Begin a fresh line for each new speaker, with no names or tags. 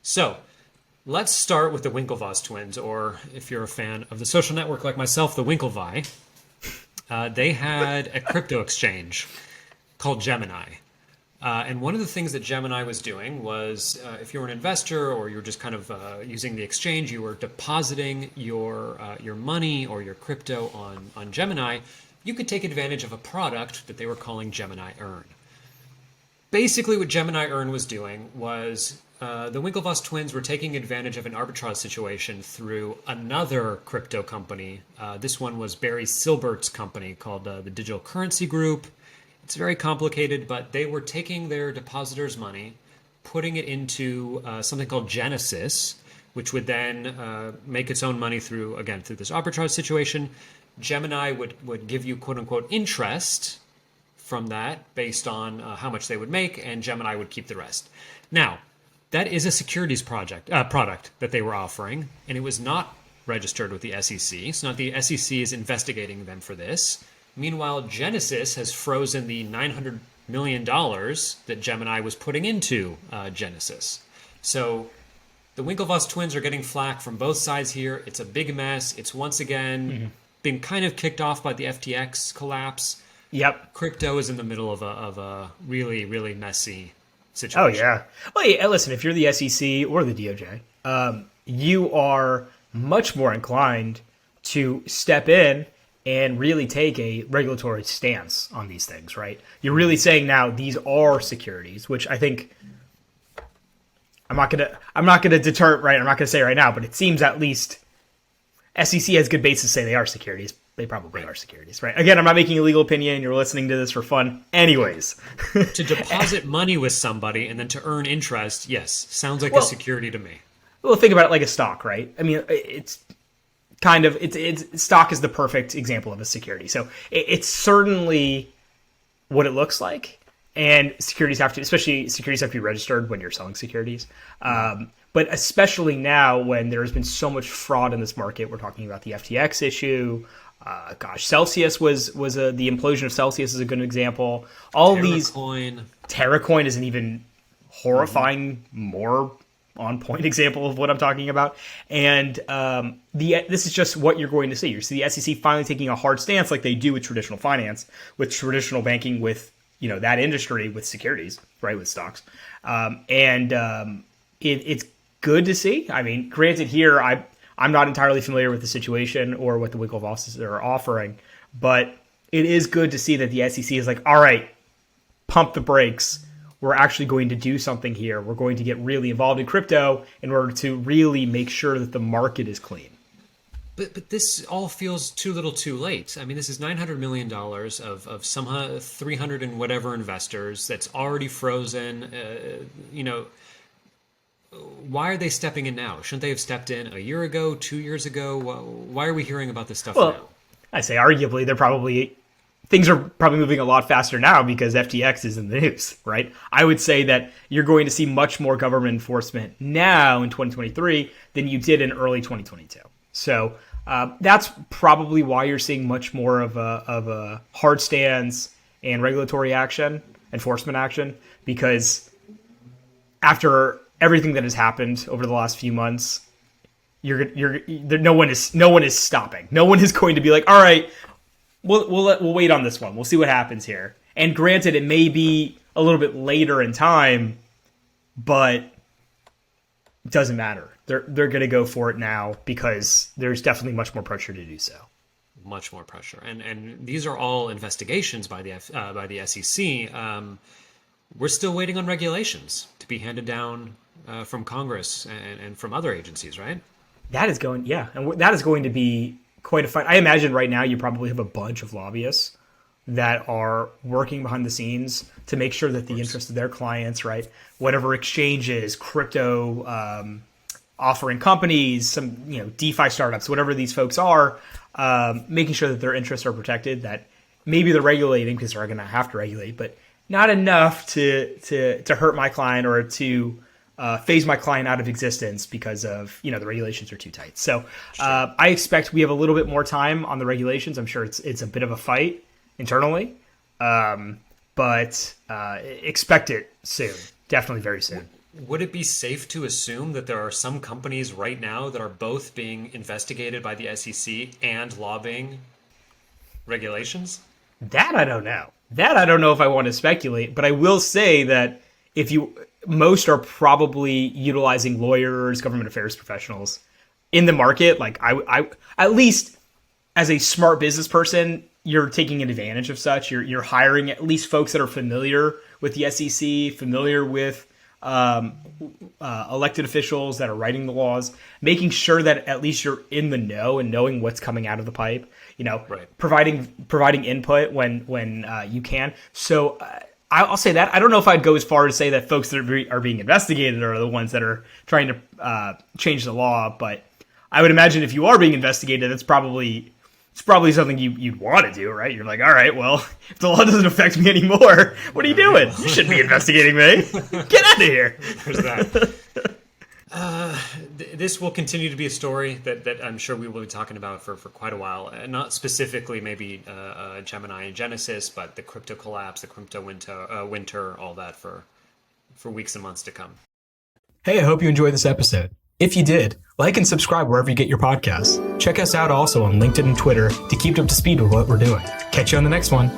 So let's start with the Winklevoss twins, or if you're a fan of the social network like myself, the Winklevi. They had a crypto exchange called Gemini. And one of the things that Gemini was doing was if you were an investor or you were just kind of using the exchange, you were depositing your money or your crypto on Gemini, you could take advantage of a product that they were calling Gemini Earn. Basically, what Gemini Earn was doing was the Winklevoss twins were taking advantage of an arbitrage situation through another crypto company. This one was Barry Silbert's company called the Digital Currency Group. It's very complicated, but they were taking their depositors' money, putting it into something called Genesis, which would then make its own money through this arbitrage situation. Gemini would give you quote unquote interest from that based on how much they would make, and Gemini would keep the rest. Now, that is a securities product that they were offering, and it was not registered with the SEC. So now the SEC is investigating them for this. Meanwhile, Genesis has frozen the $900 million that Gemini was putting into Genesis. So the Winklevoss twins are getting flack from both sides here. It's a big mess. It's once again been kind of kicked off by the FTX collapse.
Yep.
Crypto is in the middle of a really, really messy
Oh,
situation.
yeah. Well, yeah, listen, if you're the SEC or the DOJ, you are much more inclined to step in and really take a regulatory stance on these things, right? You're really saying now these are securities, which I think I'm not gonna deter, right? I'm not gonna say right now, but it seems at least SEC has good basis to say they are securities. They probably are securities, right? Again, I'm not making a legal opinion. You're listening to this for fun. Anyways.
To deposit money with somebody and then to earn interest, yes, sounds like a security to me.
Well, think about it like a stock, right? I mean, it's stock is the perfect example of a security. So it's certainly what it looks like. And securities have to be registered when you're selling securities. But especially now when there has been so much fraud in this market, we're talking about the FTX issue. Celsius was the implosion of Celsius is a good example. Terracoin is an even horrifying, more on point example of what I'm talking about. And this is just what you're going to see. You see the SEC finally taking a hard stance like they do with traditional finance, with traditional banking, with that industry, with securities, right, with stocks. It's good to see. I mean, granted, here I'm not entirely familiar with the situation or what the Winklevosses are offering, but it is good to see that the SEC is like, all right, pump the brakes. We're actually going to do something here. We're going to get really involved in crypto in order to really make sure that the market is clean.
But this all feels too little too late. I mean, this is $900 million of some 300 and whatever investors that's already frozen. Why are they stepping in now? Shouldn't they have stepped in a year ago, 2 years ago? Why are we hearing about this stuff now?
I say arguably things are probably moving a lot faster now because FTX is in the news, right? I would say that you're going to see much more government enforcement now in 2023 than you did in early 2022. So that's probably why you're seeing much more of a hard stance and regulatory action, enforcement action, because after everything that has happened over the last few months, no one is stopping. No one is going to be like, all right, we'll wait on this one. We'll see what happens here. And granted, it may be a little bit later in time, but it doesn't matter. They're going to go for it now because there's definitely much more pressure to do so.
Much more pressure, and these are all investigations by the SEC. We're still waiting on regulations to be handed down from Congress and from other agencies, right?
That is going to be quite a fight. I imagine right now you probably have a bunch of lobbyists that are working behind the scenes to make sure that the interest of their clients, right, whatever exchanges, crypto offering companies, some DeFi startups, whatever these folks are, making sure that their interests are protected. That maybe they're regulating because they're going to have to regulate, but not enough to hurt my client or to phase my client out of existence because of the regulations are too tight. So I expect we have a little bit more time on the regulations. I'm sure it's a bit of a fight internally, but expect it soon, definitely very soon.
would it be safe to assume that there are some companies right now that are both being investigated by the SEC and lobbying regulations?
That I don't know. That I don't know if I want to speculate, but I will say that most are probably utilizing lawyers, government affairs professionals in the market. Like I at least as a smart business person, you're taking advantage of such. You're hiring at least folks that are familiar with the SEC, familiar with elected officials that are writing the laws, making sure that at least you're in the know and knowing what's coming out of the pipe.
Right.
Providing input when you can. So I'll say that. I don't know if I'd go as far as say that folks that are being investigated are the ones that are trying to change the law, but I would imagine if you are being investigated, it's probably something you'd want to do, right? You're like, all right, well, if the law doesn't affect me anymore, what are you doing? You shouldn't be investigating me. Get out of here.
There's that. This will continue to be a story that I'm sure we will be talking about for quite a while. Not specifically maybe Gemini and Genesis, but the crypto collapse, the crypto winter, all that for weeks and months to come.
Hey, I hope you enjoyed this episode. If you did, like and subscribe wherever you get your podcasts. Check us out also on LinkedIn and Twitter to keep up to speed with what we're doing. Catch you on the next one.